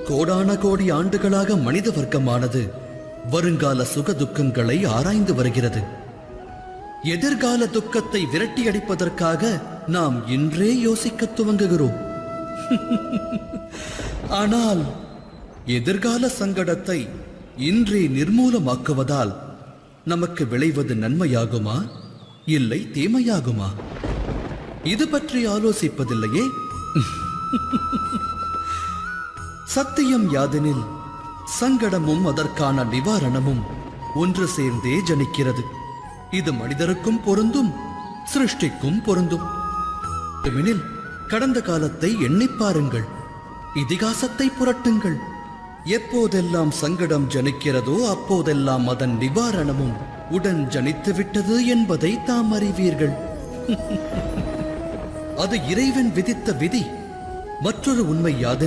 கோடான கோடி ஆண்டுகளாக மனித வர்க்கமானது வருங்கால சுக துக்கங்களை ஆராய்ந்து வருகிறது. எதிர்கால துக்கத்தை விரட்டி அடிப்பதற்காக நாம் இன்றே யோசிக்க துவங்குகிறோம். ஆனால் எதிர்கால சங்கடத்தை இன்றே நிர்மூலமாக்குவதால் நமக்கு விளைவது நன்மையாகுமா இல்லை தீமையாகுமா? இது பற்றி ஆலோசிப்பதில்லையே. சத்தியம் யாதெனில் சங்கடமும் அதற்கான நிவாரணமும் ஒன்று சேர்ந்தே ஜனிக்கிறது. இது மனிதருக்கும் பொருந்தும், சிருஷ்டிக்கும் பொருந்தும். எனில் கடந்த காலத்தை எண்ணிப் பாருங்கள், இதிகாசத்தை புரட்டுங்கள். எப்போதெல்லாம் சங்கடம் ஜனிக்கிறதோ அப்போதெல்லாம் அதன் நிவாரணமும் உடன் ஜனித்து விட்டது என்பதை தாம் அறிவீர்கள். அது இறைவன் விதித்த விதி. மற்றொரு உண்மை யாது